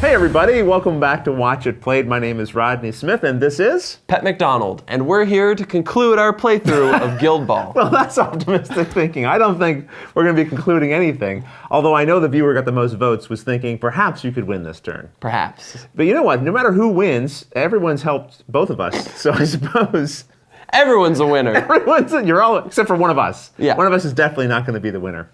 Hey everybody, welcome back to Watch It Played. My name is Rodney Smith and this is... Pet McDonald, and we're here to conclude our playthrough of Guild Ball. Well, that's optimistic thinking. I don't think we're going to be concluding anything, although I know the viewer got the most votes was thinking perhaps you could win this turn. Perhaps. But you know what? No matter who wins, everyone's helped both of us, so I suppose... Everyone's a winner. You're all, except for one of us. Yeah. One of us is definitely not going to be the winner.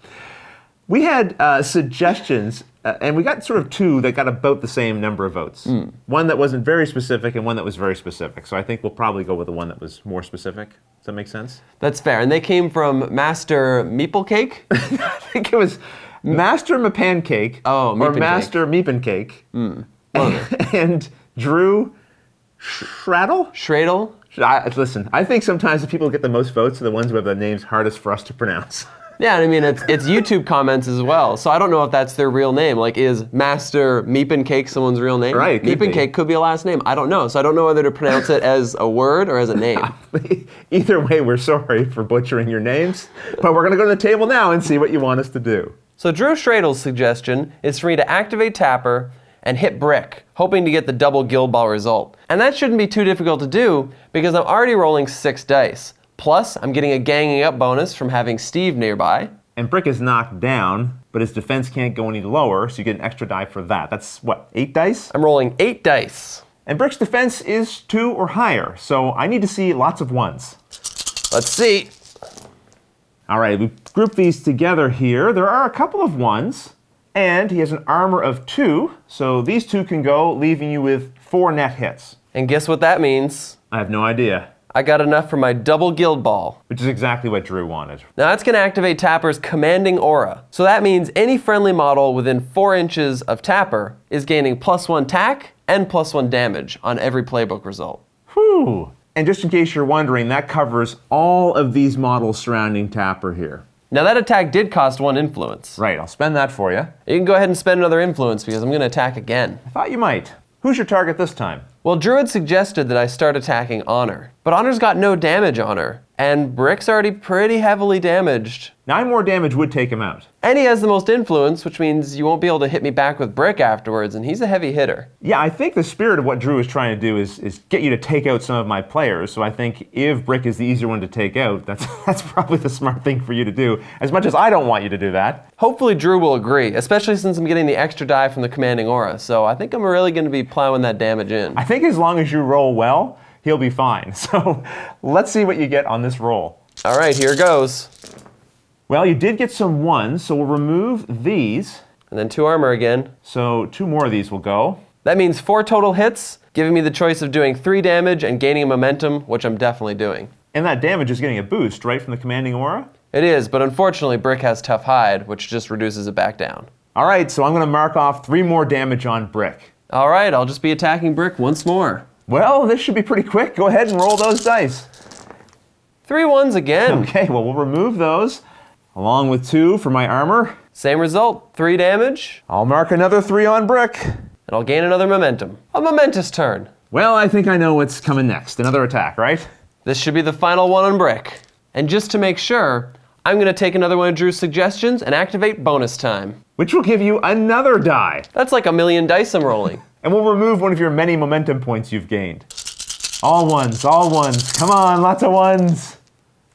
We had suggestions, and we got sort of two that got about the same number of votes. One that wasn't very specific and one that was very specific. So I think we'll probably go with the one that was more specific. Does that make sense? That's fair. And they came from Master Meeple Cake? I think it was Master Pancake or Master Meepin Cake. And Drew Schradle? Schradle? Listen, I think sometimes the people who get the most votes are the ones who have the names hardest for us to pronounce. Yeah, I mean, it's YouTube comments as well, so I don't know if that's their real name. Like, is Master Meepin Cake someone's real name? Right, Meepin Cake could be a last name. I don't know, so I don't know whether to pronounce it as a word or as a name. Either way, we're sorry for butchering your names, but we're going to go to the table now and see what you want us to do. So Drew Schradle's suggestion is for me to activate Tapper and hit Brick, hoping to get the double Guild Ball result. And that shouldn't be too difficult to do because I'm already rolling 6 dice. Plus, I'm getting a ganging up bonus from having Steve nearby. And Brick is knocked down, but his defense can't go any lower, so you get an extra die for that. That's what, 8 dice? I'm rolling 8 dice. And Brick's defense is 2 or higher, so I need to see lots of 1s. Let's see. All right, we group these together here. There are a couple of 1s, and he has an armor of 2, so these 2 can go, leaving you with 4 net hits. And guess what that means? I have no idea. I got enough for my double Guild Ball. Which is exactly what Drew wanted. Now that's going to activate Tapper's commanding aura. So that means any friendly model within 4 inches of Tapper is gaining +1 tack and +1 damage on every playbook result. Whew. And just in case you're wondering, that covers all of these models surrounding Tapper here. Now that attack did cost 1 influence. Right, I'll spend that for you. You can go ahead and spend another influence because I'm going to attack again. I thought you might. Who's your target this time? Well, Drew had suggested that I start attacking Honor, but Honor's got no damage on her, and Brick's already pretty heavily damaged. 9 more damage would take him out. And he has the most influence, which means you won't be able to hit me back with Brick afterwards, and he's a heavy hitter. Yeah, I think the spirit of what Drew is trying to do is get you to take out some of my players, so I think if Brick is the easier one to take out, that's probably the smart thing for you to do, as much as I don't want you to do that. Hopefully Drew will agree, especially since I'm getting the extra die from the commanding aura, so I think I'm really going to be plowing that damage in. I think as long as you roll well, he'll be fine. So let's see what you get on this roll. All right, here goes. Well, you did get some 1s, so we'll remove these. And then 2 armor again. So 2 more of these will go. That means 4 total hits, giving me the choice of doing 3 damage and gaining a momentum, which I'm definitely doing. And that damage is getting a boost, right, from the commanding aura? It is, but unfortunately Brick has tough hide, which just reduces it back down. All right, so I'm going to mark off 3 more damage on Brick. All right, I'll just be attacking Brick once more. Well, this should be pretty quick. Go ahead and roll those dice. 3 1s again. Okay, well, we'll remove those, along with 2 for my armor. Same result, 3 damage. I'll mark another 3 on Brick. And I'll gain another momentum. A momentous turn. Well, I think I know what's coming next. Another attack, right? This should be the final one on Brick. And just to make sure, I'm going to take another one of Drew's suggestions and activate bonus time. Which will give you another die. That's like 1,000,000 dice I'm rolling. And we'll remove one of your many momentum points you've gained. All 1s, all 1s. Come on, lots of 1s.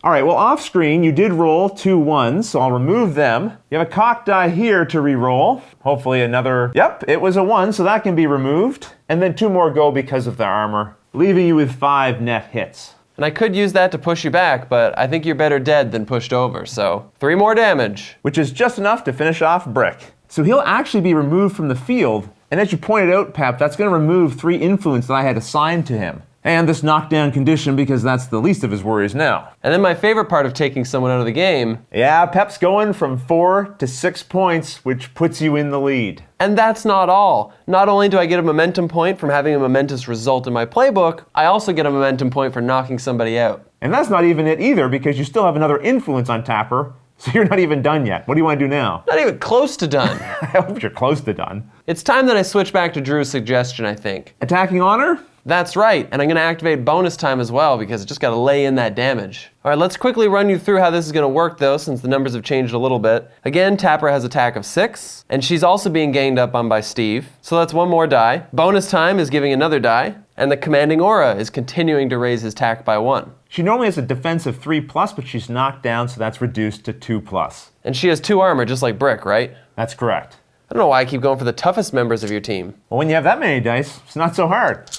All right, well, off screen, you did roll 2 1s, so I'll remove them. You have a cock die here to re-roll. Hopefully another, yep, it was a 1, so that can be removed. And then 2 more go because of the armor, leaving you with 5 net hits. And I could use that to push you back, but I think you're better dead than pushed over, so 3 more damage. Which is just enough to finish off Brick. So he'll actually be removed from the field, and as you pointed out, Pep, that's going to remove 3 influence that I had assigned to him. And this knockdown condition because that's the least of his worries now. And then my favorite part of taking someone out of the game. Yeah, Pep's going from 4 to 6 points, which puts you in the lead. And that's not all. Not only do I get a momentum point from having a momentous result in my playbook, I also get a momentum point for knocking somebody out. And that's not even it either because you still have another influence on Tapper, so you're not even done yet. What do you want to do now? Not even close to done. I hope you're close to done. It's time that I switch back to Drew's suggestion, I think. Attacking Honor? That's right, and I'm going to activate bonus time as well because I just got to lay in that damage. All right, let's quickly run you through how this is going to work though, since the numbers have changed a little bit. Again, Tapper has attack of 6, and she's also being ganged up on by Steve. So that's one more die. Bonus time is giving another die, and the commanding aura is continuing to raise his attack by 1. She normally has a defense of 3+, but she's knocked down, so that's reduced to 2+. And she has 2 armor, just like Brick, right? That's correct. I don't know why I keep going for the toughest members of your team. Well, when you have that many dice, it's not so hard.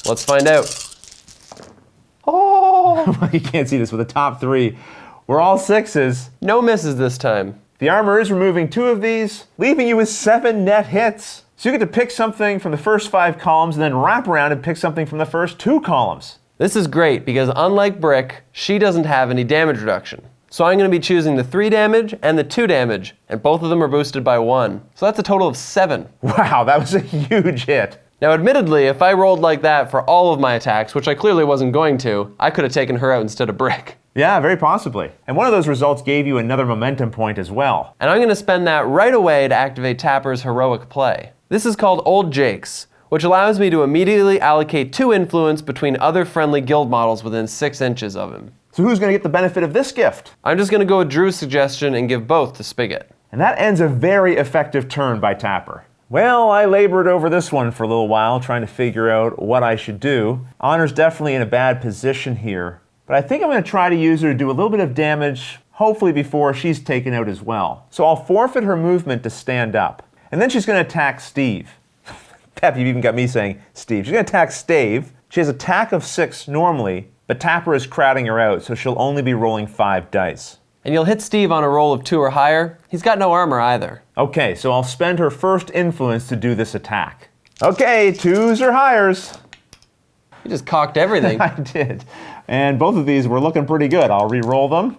Let's find out. Oh! Well, you can't see this, but the top 3 were all 6s. No misses this time. The armor is removing 2 of these, leaving you with 7 net hits. So you get to pick something from the first 5 columns and then wrap around and pick something from the first 2 columns. This is great because unlike Brick, she doesn't have any damage reduction. So I'm going to be choosing the 3 damage and the 2 damage, and both of them are boosted by 1. So that's a total of 7. Wow, that was a huge hit. Now admittedly, if I rolled like that for all of my attacks, which I clearly wasn't going to, I could have taken her out instead of Brick. Yeah, very possibly. And one of those results gave you another momentum point as well. And I'm going to spend that right away to activate Tapper's heroic play. This is called Old Jake's, which allows me to immediately allocate 2 influence between other friendly guild models within 6 inches of him. So who's going to get the benefit of this gift? I'm just going to go with Drew's suggestion and give both to Spigot. And that ends a very effective turn by Tapper. Well, I labored over this one for a little while, trying to figure out what I should do. Honor's definitely in a bad position here, but I think I'm going to try to use her to do a little bit of damage, hopefully before she's taken out as well. So I'll forfeit her movement to stand up. And then she's going to attack Steve. Pep, you've even got me saying Steve. She's going to attack Stave. She has attack of 6 normally, but Tapper is crowding her out, so she'll only be rolling 5 dice. And you'll hit Steve on a roll of 2 or higher. He's got no armor either. Okay, so I'll spend her first influence to do this attack. Okay, 2s or highers. You just cocked everything. I did. And both of these were looking pretty good. I'll re-roll them.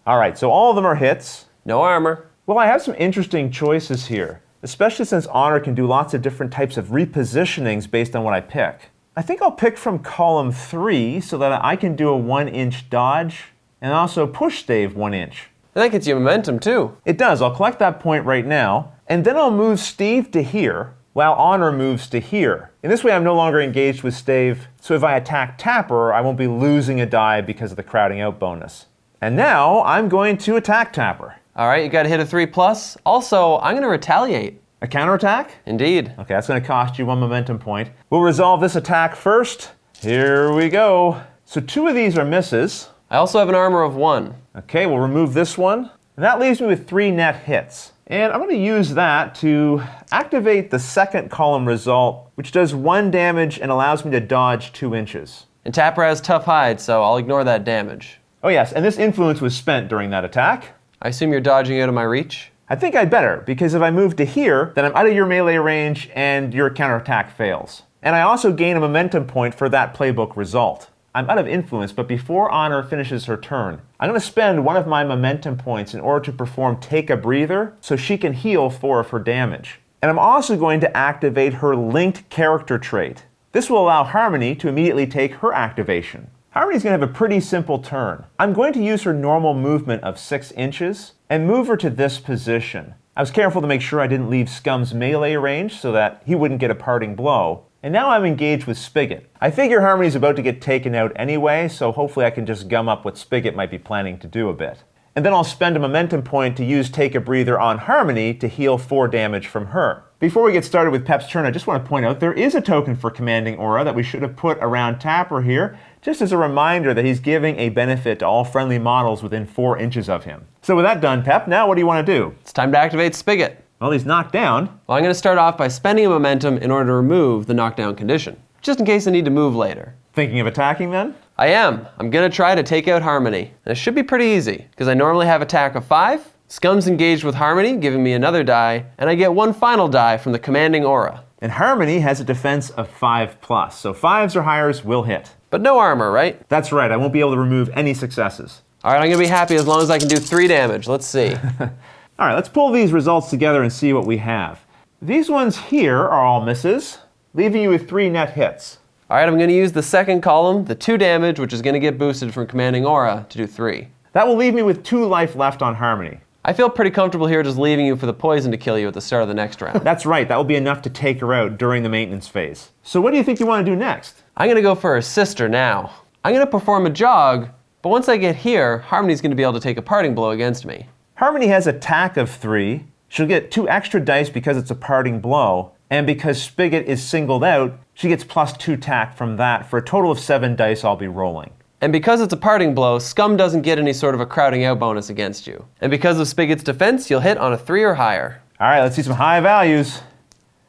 All right, so all of them are hits. No armor. Well, I have some interesting choices here, especially since Honor can do lots of different types of repositionings based on what I pick. I think I'll pick from column 3 so that I can do a 1-inch dodge and also push Stave 1 inch. And that gets you momentum too. It does. I'll collect that point right now, and then I'll move Steve to here, while Honor moves to here. In this way, I'm no longer engaged with Stave, so if I attack Tapper, I won't be losing a die because of the crowding out bonus. And now, I'm going to attack Tapper. All right, you got to hit a 3+. Also, I'm going to retaliate. A counterattack? Indeed. Okay, that's going to cost you 1 momentum point. We'll resolve this attack first. Here we go. So 2 of these are misses. I also have an armor of 1. Okay, we'll remove this one. And that leaves me with 3 net hits. And I'm going to use that to activate the second column result, which does 1 damage and allows me to dodge 2 inches. And Tapper has tough hide, so I'll ignore that damage. Oh yes, and this influence was spent during that attack. I assume you're dodging out of my reach? I think I'd better, because if I move to here, then I'm out of your melee range and your counterattack fails. And I also gain a momentum point for that playbook result. I'm out of influence, but before Honor finishes her turn, I'm going to spend 1 of my momentum points in order to perform Take a Breather so she can heal 4 of her damage. And I'm also going to activate her linked character trait. This will allow Harmony to immediately take her activation. Harmony's going to have a pretty simple turn. I'm going to use her normal movement of 6 inches and move her to this position. I was careful to make sure I didn't leave Scum's melee range so that he wouldn't get a parting blow. And now I'm engaged with Spigot. I figure Harmony's about to get taken out anyway, so hopefully I can just gum up what Spigot might be planning to do a bit. And then I'll spend a momentum point to use Take a Breather on Harmony to heal 4 damage from her. Before we get started with Pep's turn, I just want to point out there is a token for Commanding Aura that we should have put around Tapper here, just as a reminder that he's giving a benefit to all friendly models within 4 inches of him. So with that done, Pep, now what do you want to do? It's time to activate Spigot. Well, he's knocked down. Well, I'm going to start off by spending a momentum in order to remove the knockdown condition, just in case I need to move later. Thinking of attacking then? I am. I'm going to try to take out Harmony. And it should be pretty easy, because I normally have attack of 5, Scum's engaged with Harmony, giving me another die, and I get 1 final die from the Commanding Aura. And Harmony has a defense of 5+, so 5s or highers will hit. But no armor, right? That's right, I won't be able to remove any successes. All right, I'm going to be happy as long as I can do 3 damage. Let's see. All right, let's pull these results together and see what we have. These ones here are all misses, leaving you with 3 net hits. All right, I'm going to use the second column, the 2 damage, which is going to get boosted from Commanding Aura, to do 3. That will leave me with 2 life left on Harmony. I feel pretty comfortable here just leaving you for the poison to kill you at the start of the next round. That's right, that will be enough to take her out during the maintenance phase. So what do you think you want to do next? I'm going to go for her sister now. I'm going to perform a jog, but once I get here, Harmony's going to be able to take a parting blow against me. Harmony has a tack of 3. She'll get 2 extra dice because it's a parting blow, and because Spigot is singled out, she gets +2 tack from that for a total of 7 dice I'll be rolling. And because it's a parting blow, Scum doesn't get any sort of a crowding out bonus against you. And because of Spigot's defense, you'll hit on a 3 or higher. All right, let's see some high values.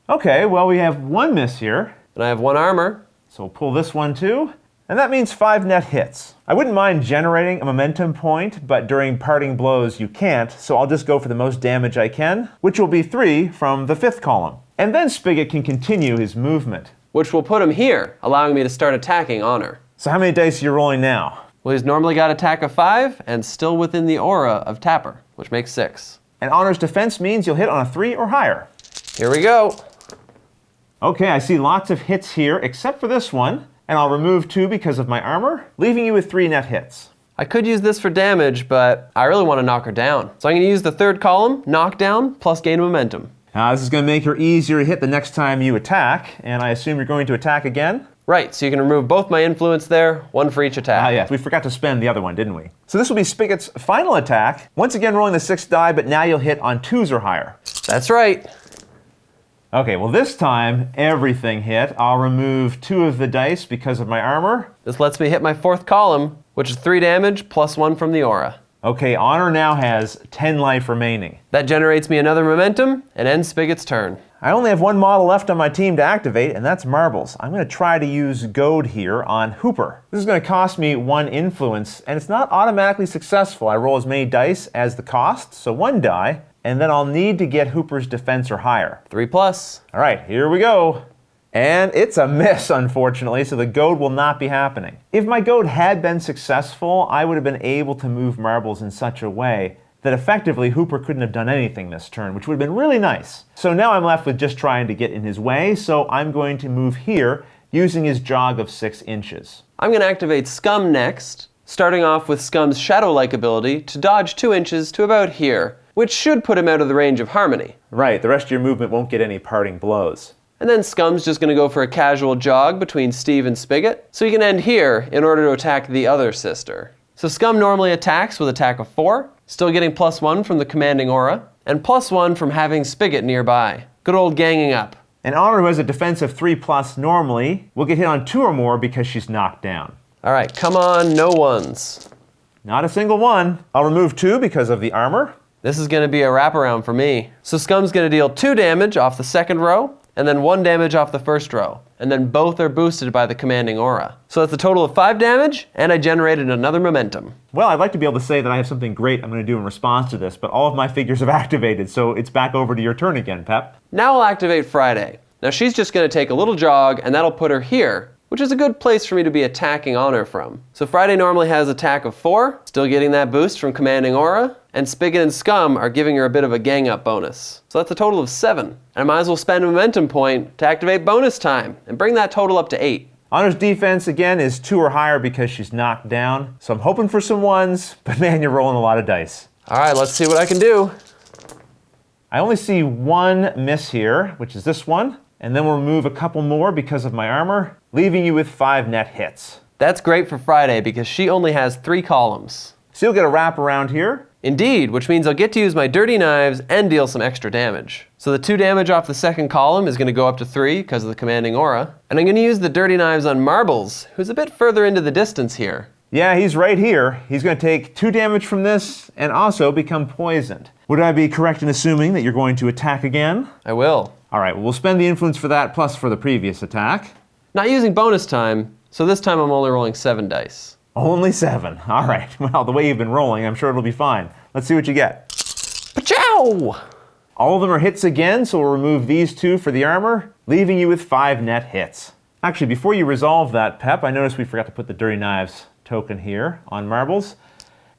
Okay, well, we have 1 miss here. And I have 1 armor. So we'll pull this one too. And that means 5 net hits. I wouldn't mind generating a momentum point, but during parting blows you can't, so I'll just go for the most damage I can, which will be 3 from the 5th column. And then Spigot can continue his movement. Which will put him here, allowing me to start attacking Honor. So how many dice are you rolling now? Well, he's normally got attack of 5, and still within the aura of Tapper, which makes 6. And Honor's defense means you'll hit on a 3 or higher. Here we go. Okay, I see lots of hits here, except for this one. And I'll remove 2 because of my armor, leaving you with 3 net hits. I could use this for damage, but I really want to knock her down. So I'm going to use the 3rd column, knockdown, plus gain momentum. This is going to make her easier to hit the next time you attack, and I assume you're going to attack again? Right, so you can remove both my influence there, 1 for each attack. Yes, we forgot to spend the other one, didn't we? So this will be Spigot's final attack. Once again rolling the 6th die, but now you'll hit on 2s or higher. That's right. Okay, well this time, everything hit. I'll remove 2 of the dice because of my armor. This lets me hit my 4th column, which is 3 damage, plus 1 from the aura. Okay, Honor now has 10 life remaining. That generates me another momentum, and ends Spigot's turn. I only have 1 model left on my team to activate, and that's Marbles. I'm going to try to use Goad here on Hooper. This is going to cost me 1 influence, and it's not automatically successful. I roll as many dice as the cost, so 1 die, and then I'll need to get Hooper's defense or higher. 3 plus. All right, here we go. And it's a miss, unfortunately, so the goad will not be happening. If my goad had been successful, I would have been able to move Marbles in such a way that effectively Hooper couldn't have done anything this turn, which would have been really nice. So now I'm left with just trying to get in his way, so I'm going to move here using his jog of 6 inches. I'm going to activate Scum next, starting off with Scum's Shadow-like ability to dodge 2 inches to about here, which should put him out of the range of Harmony. Right, the rest of your movement won't get any parting blows. And then Scum's just going to go for a casual jog between Steve and Spigot, so he can end here in order to attack the other sister. So Scum normally attacks with attack of 4, still getting +1 from the commanding aura, and +1 from having Spigot nearby. Good old ganging up. And Honor, who has a defense of 3+ normally, will get hit on 2 or more because she's knocked down. All right, come on, no ones. Not a single one. I'll remove 2 because of the armor. This is going to be a wraparound for me. So Scum's going to deal 2 damage off the 2nd row, and then 1 damage off the 1st row. And then both are boosted by the commanding aura. So that's a total of 5 damage, and I generated another momentum. Well, I'd like to be able to say that I have something great I'm going to do in response to this, but all of my figures have activated, so it's back over to your turn again, Pep. Now I'll activate Friday. Now she's just going to take a little jog, and that'll put her here, which is a good place for me to be attacking Honor from. So Friday normally has attack of 4, still getting that boost from commanding aura, and Spigot and Scum are giving her a bit of a gang up bonus. So that's a total of 7. And I might as well spend a momentum point to activate bonus time and bring that total up to 8. Honor's defense again is 2 or higher because she's knocked down. So I'm hoping for some 1s, but man, you're rolling a lot of dice. All right, let's see what I can do. I only see 1 miss here, which is this one, and then we'll remove a couple more because of my armor, leaving you with 5 net hits. That's great for Friday because she only has 3 columns. So you'll get a wrap around here. Indeed, which means I'll get to use my dirty knives and deal some extra damage. So the 2 damage off the 2nd column is going to go up to 3 because of the commanding aura. And I'm going to use the dirty knives on Marbles, who's a bit further into the distance here. Yeah, he's right here. He's going to take 2 damage from this and also become poisoned. Would I be correct in assuming that you're going to attack again? I will. All right, well, we'll spend the influence for that plus for the previous attack. Not using bonus time, so this time I'm only rolling 7 dice. Only 7. All right. Well, the way you've been rolling, I'm sure it'll be fine. Let's see what you get. Pachow! All of them are hits again, so we'll remove these 2 for the armor, leaving you with 5 net hits. Actually, before you resolve that, Pep, I noticed we forgot to put the Dirty Knives token here on Marbles.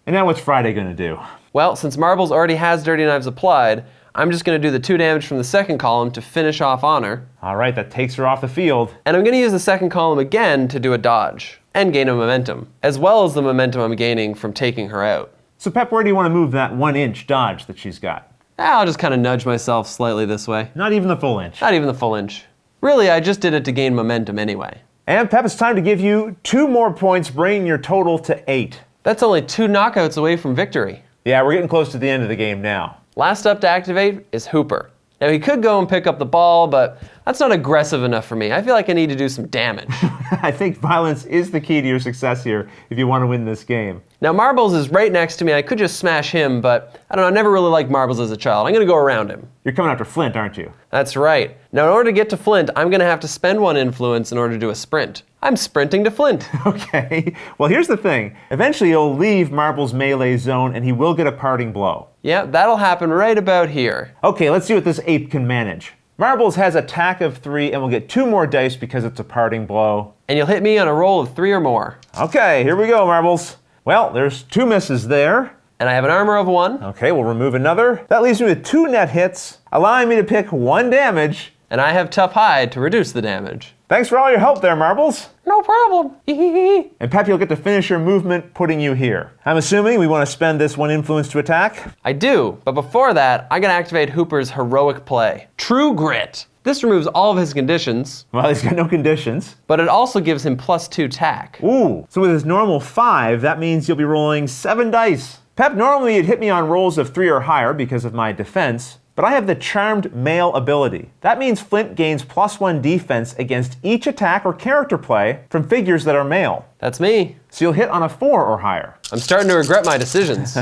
And now what's Friday going to do? Well, since Marbles already has Dirty Knives applied, I'm just going to do the 2 damage from the 2nd column to finish off Honor. All right, that takes her off the field. And I'm going to use the 2nd column again to do a dodge and gain a momentum, as well as the momentum I'm gaining from taking her out. So Pep, where do you want to move that 1 inch dodge that she's got? I'll just kind of nudge myself slightly this way. Not even the full inch. Not even the full inch. Really, I just did it to gain momentum anyway. And Pep, it's time to give you 2 more points, bringing your total to 8. That's only 2 knockouts away from victory. Yeah, we're getting close to the end of the game now. Last up to activate is Hooper. Now he could go and pick up the ball, but that's not aggressive enough for me. I feel like I need to do some damage. I think violence is the key to your success here if you want to win this game. Now Marbles is right next to me. I could just smash him, but I don't know, I never really liked Marbles as a child. I'm gonna go around him. You're coming after Flint, aren't you? That's right. Now in order to get to Flint, I'm gonna have to spend 1 influence in order to do a sprint. I'm sprinting to Flint. Okay, well here's the thing. Eventually he'll leave Marbles' melee zone and he will get a parting blow. Yeah, that'll happen right about here. Okay, let's see what this ape can manage. Marbles has attack of 3 and will get 2 more dice because it's a parting blow. And you'll hit me on a roll of 3 or more. Okay, here we go, Marbles. Well, there's 2 misses there. And I have an armor of 1. Okay, we'll remove another. That leaves me with 2 net hits, allowing me to pick 1 damage. And I have tough hide to reduce the damage. Thanks for all your help there, Marbles. No problem. And Pep, you'll get to finish your movement, putting you here. I'm assuming we want to spend this 1 influence to attack? I do, but before that, I'm gonna activate Hooper's heroic play. True Grit. This removes all of his conditions, Well, he's got no conditions. but it also gives him +2 tack. Ooh, so with his normal 5, that means you'll be rolling 7 dice. Pep, normally you'd hit me on rolls of 3 or higher because of my defense, but I have the Charmed Male ability. That means Flint gains +1 defense against each attack or character play from figures that are male. That's me. So you'll hit on a 4 or higher. I'm starting to regret my decisions.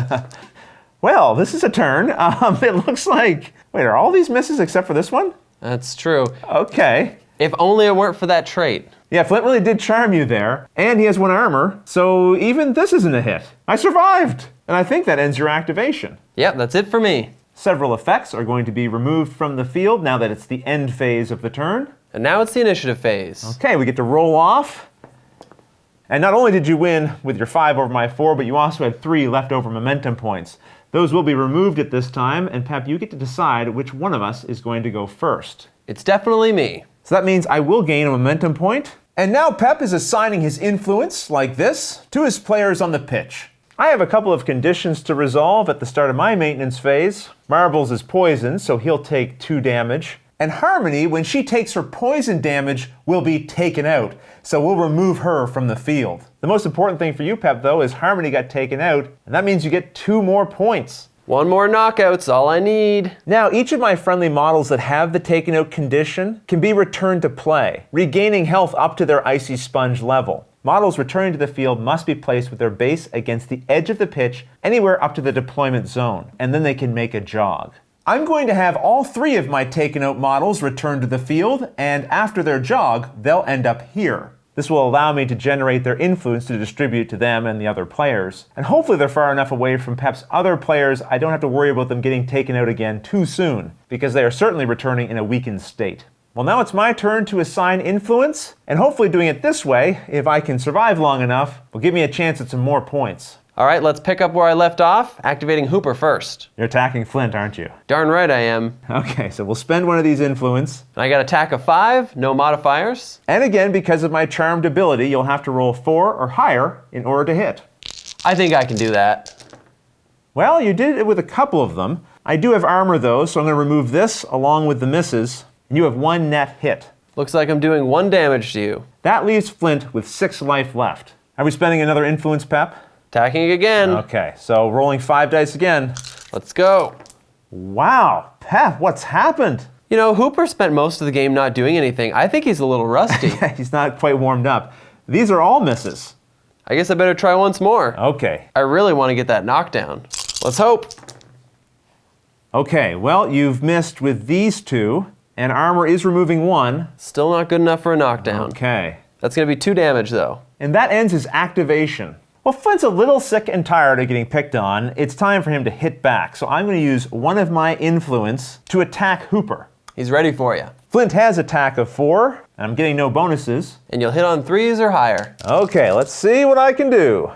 Well, this is a turn. It looks like... Wait, are all these misses except for this one? That's true. Okay. If only it weren't for that trait. Yeah, Flint really did charm you there, and he has 1 armor, so even this isn't a hit. I survived! And I think that ends your activation. Yep, that's it for me. Several effects are going to be removed from the field now that it's the end phase of the turn. And now it's the initiative phase. Okay, we get to roll off. And not only did you win with your 5 over my 4, but you also had 3 leftover momentum points. Those will be removed at this time, and Pep, you get to decide which one of us is going to go first. It's definitely me. So that means I will gain a momentum point. And now Pep is assigning his influence, like this, to his players on the pitch. I have a couple of conditions to resolve at the start of my maintenance phase. Marbles is poisoned, so he'll take 2 damage. And Harmony, when she takes her poison damage, will be taken out. So we'll remove her from the field. The most important thing for you, Pep, though, is Harmony got taken out, and that means you get 2 more points. 1 more knockout's all I need. Now, each of my friendly models that have the taken out condition can be returned to play, regaining health up to their Icy Sponge level. Models returning to the field must be placed with their base against the edge of the pitch, anywhere up to the deployment zone, and then they can make a jog. I'm going to have all 3 of my taken out models return to the field, and after their jog, they'll end up here. This will allow me to generate their influence to distribute to them and the other players. And hopefully they're far enough away from Pep's other players I don't have to worry about them getting taken out again too soon, because they are certainly returning in a weakened state. Well, now it's my turn to assign influence, and hopefully doing it this way, if I can survive long enough, will give me a chance at some more points. All right, let's pick up where I left off, activating Hooper first. You're attacking Flint, aren't you? Darn right I am. Okay, so we'll spend 1 of these influence. And I got attack of 5, no modifiers. And again, because of my charmed ability, you'll have to roll 4 or higher in order to hit. I think I can do that. Well, you did it with a couple of them. I do have armor though, so I'm going to remove this along with the misses. And you have 1 net hit. Looks like I'm doing 1 damage to you. That leaves Flint with 6 life left. Are we spending another influence, Pep? Attacking again. Okay, so rolling 5 dice again. Let's go. Wow, Pep, what's happened? You know, Hooper spent most of the game not doing anything. I think he's a little rusty. He's not quite warmed up. These are all misses. I guess I better try once more. Okay. I really want to get that knockdown. Let's hope. Okay, well, you've missed with these 2, and armor is removing 1. Still not good enough for a knockdown. Okay. That's going to be 2 damage, though. And that ends his activation. Well, Flint's a little sick and tired of getting picked on. It's time for him to hit back, so I'm going to use 1 of my influence to attack Hooper. He's ready for you. Flint has attack of 4, and I'm getting no bonuses. And you'll hit on 3s or higher. Okay, let's see what I can do.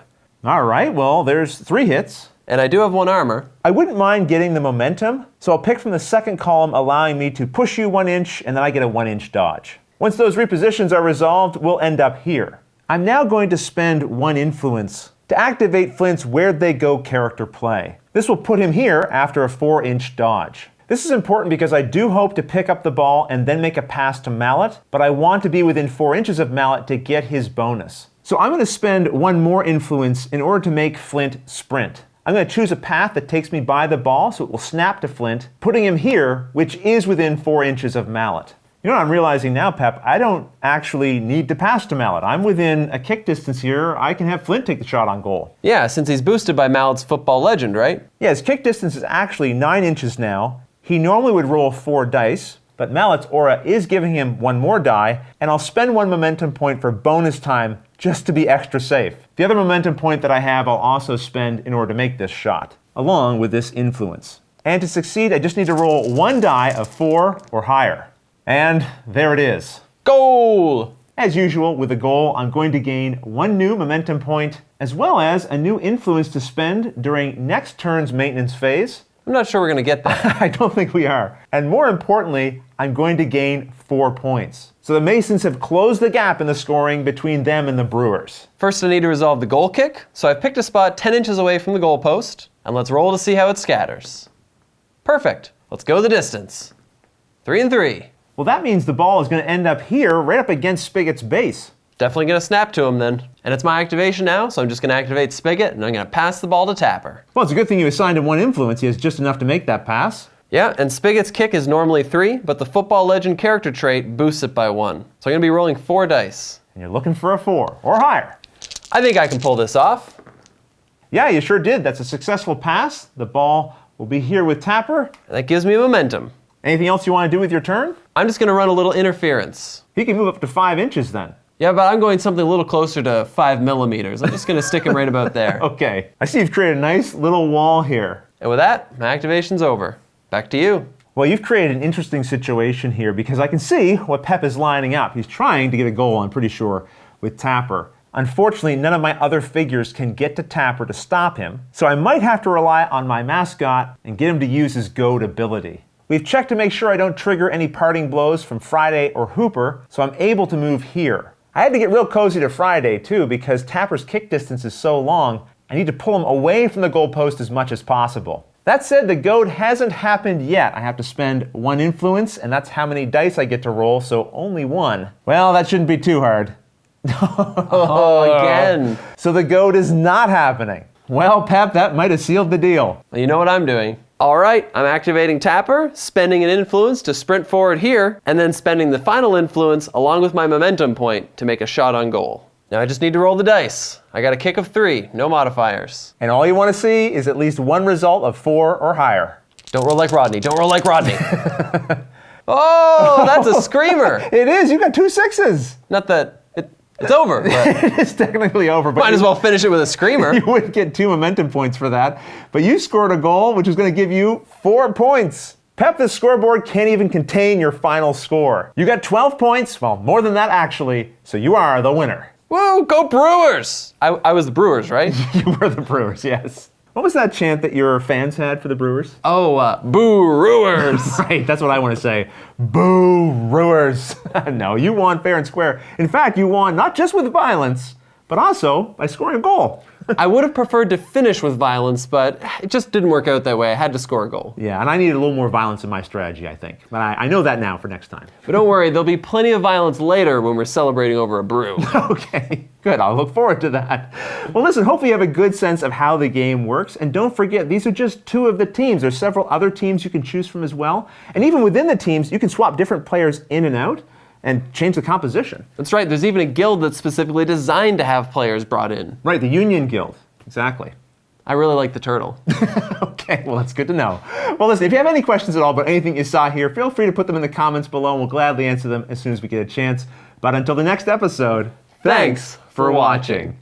All right, well, there's 3 hits. And I do have 1 armor. I wouldn't mind getting the momentum, so I'll pick from the second column, allowing me to push you 1 inch, and then I get a 1 inch dodge. Once those repositions are resolved, we'll end up here. I'm now going to spend 1 influence to activate Flint's Where'd They Go character play. This will put him here after a 4-inch dodge. This is important because I do hope to pick up the ball and then make a pass to Mallet, but I want to be within 4 inches of Mallet to get his bonus. So I'm going to spend one more influence in order to make Flint sprint. I'm going to choose a path that takes me by the ball so it will snap to Flint, putting him here, which is within 4 inches of Mallet. You know what I'm realizing now, Pep? I don't actually need to pass to Mallet. I'm within a kick distance here. I can have Flint take the shot on goal. Yeah, since he's boosted by Mallet's football legend, right? Yeah, his kick distance is actually 9 inches now. He normally would roll 4 dice, but Mallet's aura is giving him 1 more die, and I'll spend 1 momentum point for bonus time just to be extra safe. The other momentum point that I have I'll also spend in order to make this shot, along with this influence. And to succeed, I just need to roll 1 die of 4 or higher. And there it is. Goal! As usual, with a goal, I'm going to gain 1 new momentum point, as well as a new influence to spend during next turn's maintenance phase. I'm not sure we're going to get that. I don't think we are. And more importantly, I'm going to gain 4 points. So the Masons have closed the gap in the scoring between them and the Brewers. First, I need to resolve the goal kick, so I've picked a spot 10 inches away from the goalpost, and let's roll to see how it scatters. Perfect. Let's go the distance. 3 and 3. Well, that means the ball is going to end up here, right up against Spigot's base. Definitely going to snap to him then. And it's my activation now, so I'm just going to activate Spigot, and I'm going to pass the ball to Tapper. Well, it's a good thing you assigned him 1 influence. He has just enough to make that pass. Yeah, and Spigot's kick is normally 3, but the football legend character trait boosts it by 1. So I'm going to be rolling 4 dice. And you're looking for a 4 or higher. I think I can pull this off. Yeah, you sure did. That's a successful pass. The ball will be here with Tapper. And that gives me momentum. Anything else you want to do with your turn? I'm just going to run a little interference. He can move up to 5 inches then. Yeah, but I'm going something a little closer to 5 millimeters. I'm just going to stick him right about there. Okay. I see you've created a nice little wall here. And with that, my activation's over. Back to you. Well, you've created an interesting situation here because I can see what Pep is lining up. He's trying to get a goal, I'm pretty sure, with Tapper. Unfortunately, none of my other figures can get to Tapper to stop him, so I might have to rely on my mascot and get him to use his goad ability. We've checked to make sure I don't trigger any parting blows from Friday or Hooper, so I'm able to move here. I had to get real cozy to Friday too because Tapper's kick distance is so long, I need to pull him away from the goalpost as much as possible. That said, the goad hasn't happened yet. I have to spend 1 influence, and that's how many dice I get to roll, so only 1. Well, that shouldn't be too hard. Oh, again. So the goad is not happening. Well, Pep, that might have sealed the deal. Well, you know what I'm doing. All right, I'm activating Tapper, spending an influence to sprint forward here, and then spending the final influence along with my momentum point to make a shot on goal. Now I just need to roll the dice. I got a kick of 3, no modifiers. And all you want to see is at least 1 result of 4 or higher. Don't roll like Rodney, don't roll like Rodney. Oh, that's a screamer. It is, you got 2 6s. Not that, it's over. But It is technically over. But might as well finish it with a screamer. You would get 2 momentum points for that. But you scored a goal, which is going to give you 4 points. Pep, this scoreboard can't even contain your final score. You got 12 points, well, more than that actually, so you are the winner. Woo, go Brewers! I was the Brewers, right? You were the Brewers, yes. What was that chant that your fans had for the Brewers? Oh, Boo-Rewers! Right, that's what I want to say. Boo-Rewers. No, you won fair and square. In fact, you won not just with violence, but also by scoring a goal. I would have preferred to finish with violence, but it just didn't work out that way. I had to score a goal. Yeah, and I needed a little more violence in my strategy, I think. But I know that now for next time. But don't worry, there'll be plenty of violence later when we're celebrating over a brew. Okay, good. I'll look forward to that. Well, listen, hopefully you have a good sense of how the game works. And don't forget, these are just 2 of the teams. There's several other teams you can choose from as well. And even within the teams, you can swap different players in and out and change the composition. That's right. There's even a guild that's specifically designed to have players brought in. Right, the Union Guild. Exactly. I really like the turtle. Okay, well, that's good to know. Well, listen, if you have any questions at all about anything you saw here, feel free to put them in the comments below, and we'll gladly answer them as soon as we get a chance. But until the next episode, Thanks for watching.